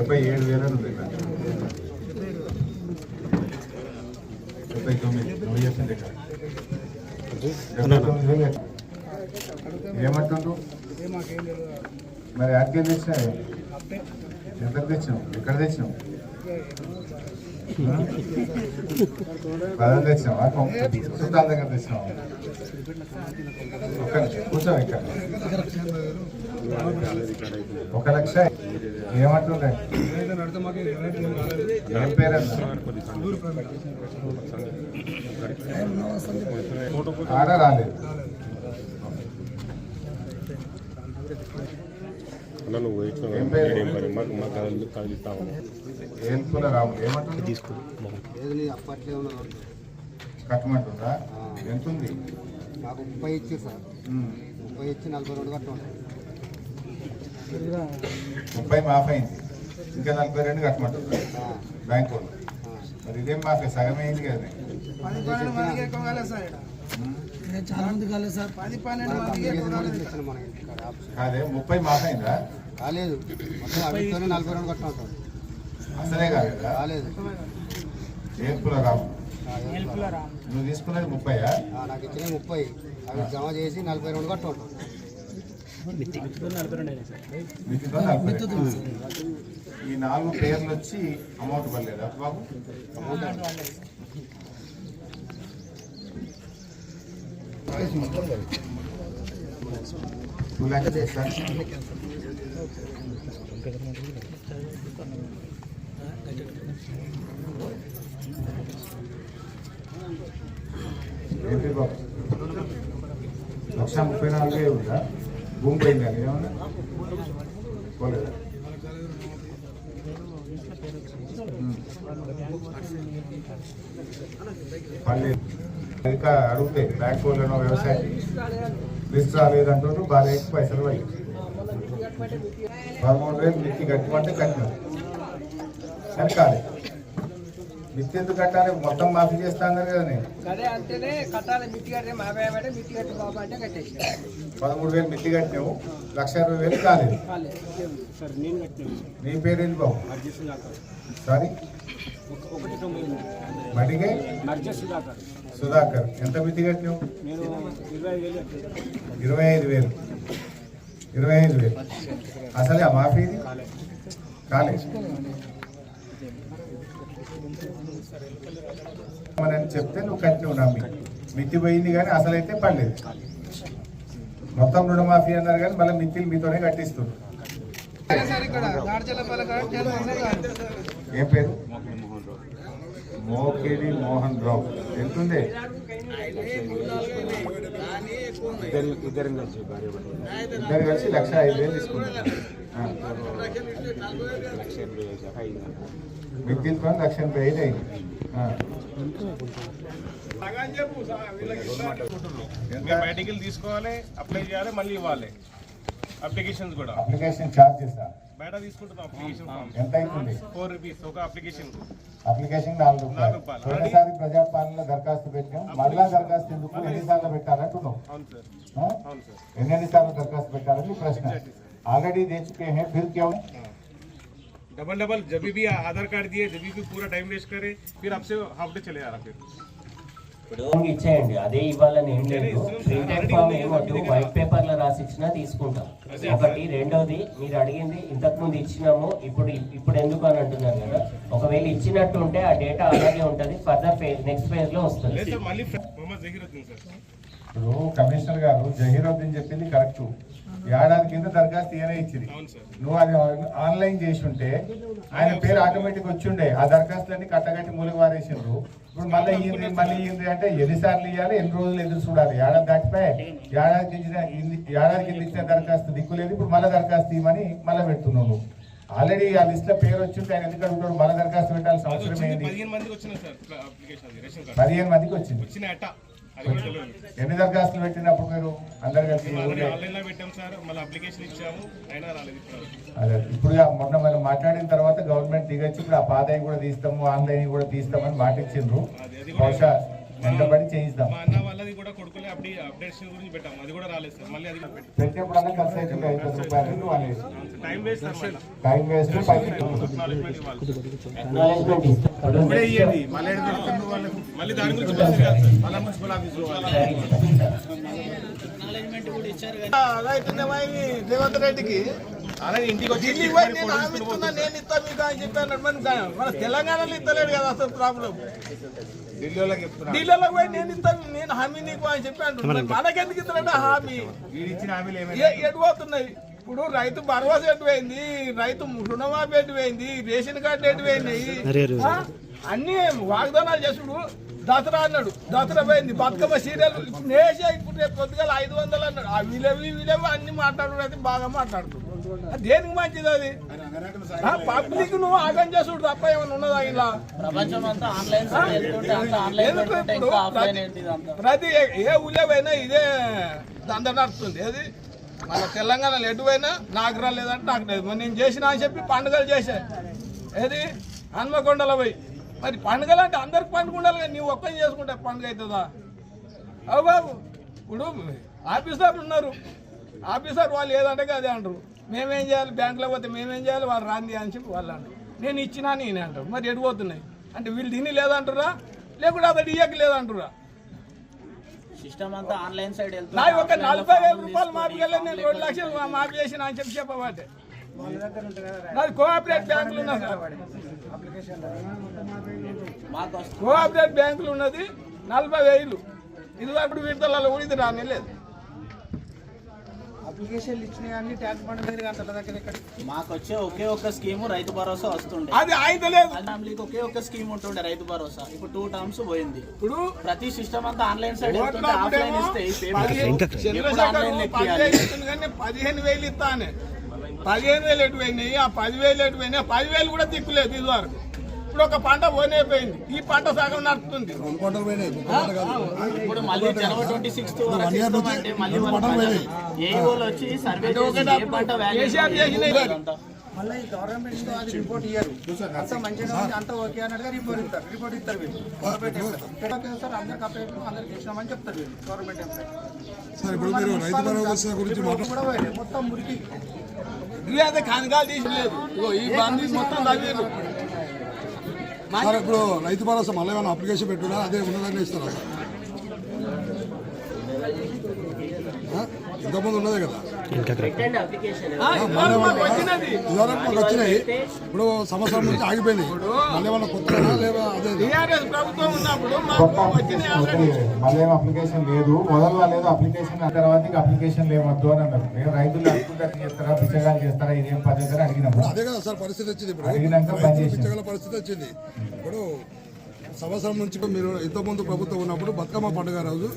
77,000 ఉంది. 79,000 ఏమంటుండ్రు మరి ఆడికి తెచ్చినావు? ఎంతకు తెచ్చినావు? ఎక్కడ తెచ్చినావు? 10 తెచ్చినావా? సుతాల దగ్గర తెచ్చినావు? కూర్చో ఇక్కడ. 1 లక్ష ఏమంటుండే? ఏం పేరన్నా? ఆడ రాలేదు. రాము ఏమంటుంది? కట్టమంటుందా? ఎంత ఉంది? నాకు 30 ఇచ్చారు సార్. 30 ఇచ్చి 42 కట్టమంటారు. 30 మాఫ్ అయింది, ఇంకా 42 కట్టమంటుంది బ్యాంక్ వాళ్ళు. మరి ఇదేం మాఫీ? సగం అయింది కదా. కాదే 30 మాఫ్ అయిందా? కాలేదు, మొత్తం 42 కట్టమంటారు. అసలే కాలేదా? కాలేదు. ఏర్పుల రాము నువ్వు తీసుకున్నది 30? నాకు ఇచ్చిన 30 అవి జమ చేసి 42 కట్టమంటారు. ఈ 4 పేర్లు వచ్చి అమౌంట్ పడలేదా బాబు? 2 lakhs సార్. ఏంటి బాబు? 1,34,000 ఉందా? భూమి పోయింది కానీ ఏమన్నా పోలేదా? పర్లేదు. ఇంకా అడిగితే బ్యాంక్ వాళ్ళనో వ్యవసాయం లిస్ట్ రాలేదంటారు. బాగా పైసలు పోయి 13,000 మిత్తి కట్టమంటే కట్టినాం. కానీ కాలేదు. మిత్తి ఎందుకు కట్టాలి? మొత్తం మాఫీ చేస్తా అన్నారు కదా. నేను 13,000 మిత్తి కట్టినావు, 1,60,000 కాలేదు. నీ పేరు ఏంటి బాబు? సారీ మడిగే సుధాకర్. ఎంత మిత్తి కట్టినావు? 25,000. అసలే ఆ మాఫీది కాలేదు అని చెప్తే నువ్వు కట్టినావు. నమ్మి మిత్తి పోయింది కానీ అసలైతే పడలేదు. మొత్తం రుణమాఫీ అన్నారు కానీ మళ్ళీ మిత్తిలు మీతోనే కట్టిస్తుంది. ఏం పేరు? మోకేడి మోహన్ రావు. ఎంతుండే? ఇద్దరు కలిసి 1,05,000 తీసుకుంటారు. మిత్తిలతో 1,80,000 అయింది. బయటికి తీసుకోవాలి, అప్లై చేయాలి, మళ్ళీ ఇవ్వాలి. అప్లికేషన్ కూడా అప్లికేషన్ ఛార్జెస్ బయట తీసుకుంటున్నాం. అప్లికేషన్ ఫామ్ ఎంత అవుతుంది? 4 రూపీస్ ఒక అప్లికేషన్. అప్లికేషన్ 4 రూపాయలు. పోయినసారి ప్రజాపాలనలో దరఖాస్తు పెట్టాం, మళ్ళా దరఖాస్తు ఎందుకు? ఎన్నిసార్లు పెట్టాలంటున్నావు? ఎన్నిసార్లు దరఖాస్తు పెట్టాలని ప్రశ్న. ऑलरेडी दे चुके हैं, फिर क्यों? डबल जब भी आधार कार्ड दिए, जब भी पूरा टाइम वेस्ट करे, फिर आपसे हाफ डे चले जा रहा. फिर ఇచ్చేయండి, అదే ఇవ్వాలని ఏం లేదు. ప్రింటెడ్ ఫామ్ ఏమొద్దు, వైట్ పేపర్లో రాసి ఇచ్చినా తీసుకుంటాం. ఒకటి. రెండోది, మీరు అడిగింది ఇంతకు ముందు ఇచ్చినాము, ఇప్పుడు ఎందుకు అని అంటున్నారు కదా. ఒకవేళ ఇచ్చినట్టు ఉంటే ఆ డేటా అలాగే ఉంటుంది, ఫర్దర్ నెక్స్ట్ ఫేజ్ లో వస్తుంది. ఇప్పుడు కమిషనర్ గారు జహీరుద్దీన్ చెప్పింది కరెక్ట్. ఏడాది కింద దరఖాస్తు ఈయనే ఇచ్చింది. నువ్వు అది ఆన్లైన్ చేసి ఉంటే ఆయన పేరు ఆటోమేటిక్ వచ్చిండే. ఆ దరఖాస్తులన్నీ కట్టగట్టి మూలకి వారేసిండ్రు. ఇప్పుడు మళ్ళీ ఇయ్యింది అంటే ఎన్నిసార్లు ఇవ్వాలి, ఎన్ని రోజులు ఎదురు చూడాలి? ఏడాది దాటిపోయి ఏడాది కింద ఇచ్చిన దరఖాస్తు దిక్కులేదు. ఇప్పుడు మళ్ళీ దరఖాస్తు ఇవ్వమని మళ్ళీ పెడుతున్నావు. ఆల్రెడీ ఆ లిస్ట్ లో పేరు వచ్చింటే ఆయన ఎందుకు అడుగుతాడు? మళ్ళీ దరఖాస్తు పెట్టాల్సిన అవసరం ఏంటి? 15 మందికి వచ్చింది సార్ అప్లికేషన్. 15 మందికి వచ్చింది. ఎన్ని దరఖాస్తులు పెట్టినప్పుడు మీరు అందరు కలిసి? అదే ఇప్పుడు మొన్న మనం మాట్లాడిన తర్వాత గవర్నమెంట్ దిగొచ్చి ఇప్పుడు ఆ పాదాయి కూడా తీస్తాము, ఆన్లైన్ కూడా తీస్తామని మాట ఇచ్చిండ్రు. బహుశా వెంటబడి చేయిద్దాం. మా అన్న వాళ్ళది కూడా కొడుకులే అప్డేట్స్ గురించి పెట్టాము, అది కూడా రాలేదు సార్. మళ్ళీ అది పెట్టి పెట్టినప్పుడల్లా ఖర్చు అవుతుంది 5,000 రూపాయలు వాళ్ళు టైం వేస్ట్ సార్. మళ్ళీ టైం వేస్ట్ అక్నాలెడ్జ్మెంట్ ఇవ్వాలి. అక్నాలెడ్జ్మెంట్ ఇస్తాం. మళ్ళీ దాని గురించి మెసేజ్ కాదు సార్. మళ్ళీ మున్సిపల్ ఆఫీస్ రేవంత్ రెడ్డికి అలాగే ఇంటికి వచ్చి ఢిల్లీ పోయి నేను హామీ ఇస్తున్నా, నేను ఇస్తా మీకు అని చెప్పాను. మన తెలంగాణలో ఇస్తలేడు కదా అసలు ప్రాబ్లం. ఢిల్లీలో పోయి నేను ఇస్తా, నేను హామీ నీకు అని చెప్పాను. మనకెందుకు ఇస్తారంటే హామీ ఎటు పోతున్నాయి. ఇప్పుడు రైతు భరోసా ఎటు పోయింది, రైతు రుణమాఫీ ఎటు పోయింది, రేషన్ కార్డు ఎటు పోయినాయి, అన్ని వాగ్దానాలు చేసుడు. దసరా అన్నాడు, దసరా పోయింది. బతుకమ్మ సీరియల్ నేసే ఇప్పుడు రేపు పొద్దుగా 500 అన్నాడు. ఆ విలేవి అన్ని మాట్లాడు అయితే బాగా మాట్లాడుతున్నాడు. దేనికి మంచిది అది? పబ్లిక్ నువ్వు ఆగం చేసుడు తప్ప ఏమైనా ఉన్నదా ఇలా? ప్రతి ఏ ఊళ్ళోవైనా ఇదే దంద నడుస్తుంది. ఏది మన తెలంగాణలో ఎటువైనా నాకు రాలేదంటే నాకు లేదు. మరి నేను చేసినా అని చెప్పి పండుగలు చేసా. ఏది హన్మకొండలో పోయి మరి పండుగలు అంటే అందరికి పండుగ ఉండాలి కదా, నీవు ఒక్కని చేసుకుంటే పండుగ అవుతుందా? అవు బాబు, ఇప్పుడు ఆఫీసర్లు ఉన్నారు, ఆఫీసర్ వాళ్ళు ఏదంటే అదే అంటారు. మేమేం చేయాలి, బ్యాంకులో పోతే మేమేం చేయాలి, వాళ్ళు రాంది అని చెప్పి వాళ్ళు అంటారు. నేను ఇచ్చినా నేనే అంటారు. మరి ఎడిపోతున్నాయి అంటే వీళ్ళు తిని లేదంటారా, లేకుంటే అతడు ఇయ్యక లేదంటారా? సిస్టమ్ అంతా ఆన్లైన్ సైడ్ వెళ్తుంది. నాకు ఒక 40,000 రూపాయలు మాఫీ వెళ్ళి నేను 2 లక్షలు మాఫీ చేసిన అని చెప్పి చెప్పబట్టే. నాది కోఆపరేటివ్ బ్యాంకులు ఉన్నా సార్, కోఆపరేటివ్ బ్యాంకులు ఉన్నది 40,000. ఇది అప్పుడు వీటితో ఊడిది రాని లేదు. అప్లికేషన్లు ఇచ్చినాయి కానీ ట్యాక్స్ బండ్ దగ్గర మాకు వచ్చే ఒకే ఒక్క స్కీమ్ రైతు భరోసా వస్తుండే. అది అయితే లేదు. ఫ్యామిలీకి ఒకే ఒక్క స్కీమ్ ఉంటుండే రైతు భరోసా. ఇప్పుడు 2 టర్మ్స్ పోయింది. ఇప్పుడు ప్రతి సిస్టమ్ అంతా ఆన్లైన్ సైడ్ వెళ్తుంటే ఆఫ్లైన్ ఇస్తే చంద్రశేఖర్ 15,000 ఇస్తుంది కానీ 15,000 ఇస్తానే. 15,000 ఎటు పోయినాయి, ఆ 10,000 ఎటు పోయినాయి. 10,000 కూడా దిక్కులేదు ఇది వరకు. ఇప్పుడు ఒక పంట పోయిపోయింది, ఈ పంట సగం నడుస్తుంది. ఇప్పుడు మళ్ళీ జనవరి 26th వరకు ఇస్తామంటే మళ్ళీ ఏఓలు వచ్చి సర్వే చేసి ఏ పంట మళ్ళీ ఈ గవర్నమెంట్ అది రిపోర్ట్ ఇయ్యారు. అంత మంచిగా ఉంది, అంత ఓకే అన్నట్టుగా రిపోర్ట్ ఇస్తారు వీళ్ళు. గవర్నమెంట్ ఎంప్లాయ్ సార్ అందరికి అప్లై అందరికి ఇచ్చినామని చెప్తారు వీళ్ళు గవర్నమెంట్ ఎంప్లాయ్. కూడా పోయింది మొత్తం మురికి. ఇవి అయితే కనకాలు తీసలేదు. ఈ బంధు మొత్తం తగ్గలేదు. సార్ ఇప్పుడు రైతు భరోసా మళ్ళీ ఏమైనా అప్లికేషన్ పెట్టుకున్నా అదే ఉన్నదాన్ని ఇస్తారా సార్? ఇంతకుముందు ఉన్నదే కదా, ఇదివరకు వచ్చినాయి. ఇప్పుడు సంవత్సరం నుంచి ఆగిపోయినాయి. మళ్ళీ ఏమన్నా కొత్త లేదా అదే ప్రభుత్వం ఉన్నప్పుడు మళ్ళీ ఏం అప్లికేషన్ లేదు, మొదలు లేదు అప్లికేషన్. తర్వాత అప్లికేషన్ లేవద్దు అని అన్నారు. మేము రైతులు అప్లికేషన్ చేస్తారా, పిచ్చగాలు చేస్తారా, ఇదేం పద్ధతి అని అడిగినప్పుడు అదే కదా సార్ పరిస్థితి వచ్చింది. ఇప్పుడు అడిగినాక పిచ్చగల పరిస్థితి వచ్చింది. ఇప్పుడు సంవత్సరం నుంచి మీరు ఇంతకుముందు ప్రభుత్వం ఉన్నప్పుడు బతుకమ్మ పండుగ రోజు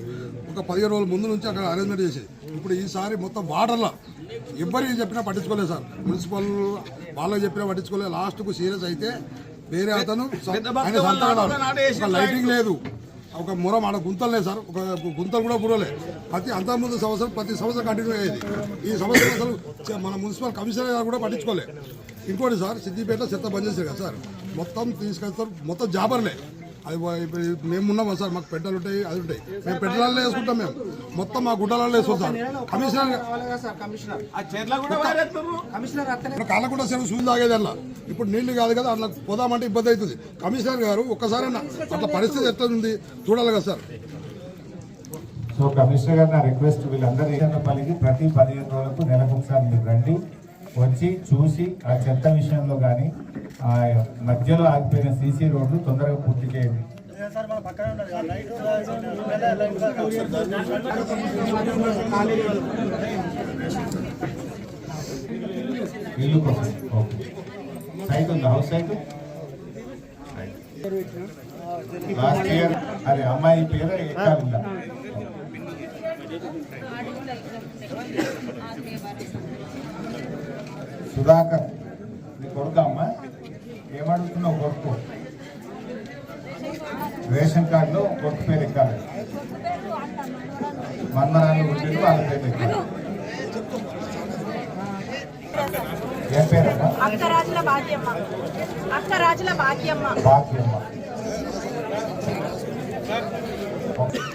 ఒక 15 రోజుల ముందు నుంచి అక్కడ అరేంజ్మెంట్ చేసేది. ఇప్పుడు ఈసారి మొత్తం వాటర్లో ఎవరికి చెప్పినా పట్టించుకోలేదు సార్. మున్సిపల్ వాళ్ళకి చెప్పినా పట్టించుకోలేదు. లాస్ట్కు సీరియస్ అయితే వేరే అతను ఆయన సంతకం, ఒక లైటింగ్ లేదు, ఒక మురం ఆడ గుంతలు లేదు సార్, ఒక గుంతలు కూడా పురలే. అంతకుముందు సంవత్సరం ప్రతి సంవత్సరం కంటిన్యూ అయ్యేది. ఈ సంవత్సరం అసలు మన మున్సిపల్ కమిషనర్ గారు కూడా పట్టించుకోలేదు. ఇంకోటి సార్, సిద్దిపేటలో చెత్త బంద్ చేశారు కదా సార్, మొత్తం తీసుకొస్తారు, మొత్తం జాబర్లే. అది మేము ఉన్నామా సార్, మాకు పెట్టెలు ఉంటాయి, అది ఉంటాయి, మేము పెట్టెలలో వేసుకుంటాం, మేము మొత్తం మా గుడ్డలలో వేసుకుంటాం. కమిషనర్ కాలకుండా సేవ సూది తాగేది అలా. ఇప్పుడు నీళ్లు కాదు కదా, అట్లా పోదామంటే ఇబ్బంది అవుతుంది. కమిషనర్ గారు ఒక్కసారి అట్లా పరిస్థితి ఎట్లా ఉంది చూడాలి కదా సార్. సో కమిషనర్ గారు నా రిక్వెస్ట్, వీళ్ళందరూ పలికి ప్రతి 15 రోజులకు నెలకు ఒకసారి మీరు రండి, వచ్చి చూసి ఆ చెత్త విషయంలో కానీ ఆ మధ్యలో ఆగిపోయిన సీసీ రోడ్లు తొందరగా పూర్తి చేయండి. ఇల్లు కోసం ఓకే. సైట్ ఉందా, హౌస్ సైట్? లాస్ట్ ఇయర్ అదే అమ్మాయి పేరు ఎక్కాలిందా? సుధాకర్ నీ కొడుకు అమ్మ, ఏమడుగుతున్నావు? కొడుకు రేషన్ కార్డులో కొడుకు పేరు ఎక్కాలి, మన్మరాలు ఉండేది వాళ్ళ పేరు ఎక్కాలి. ఏం పేరమ్మా? అక్కరాజుల భాగ్యమ్మ. అక్కరాజుల భాగ్యమ్మ. భాగ్యమ్మ. ఓకే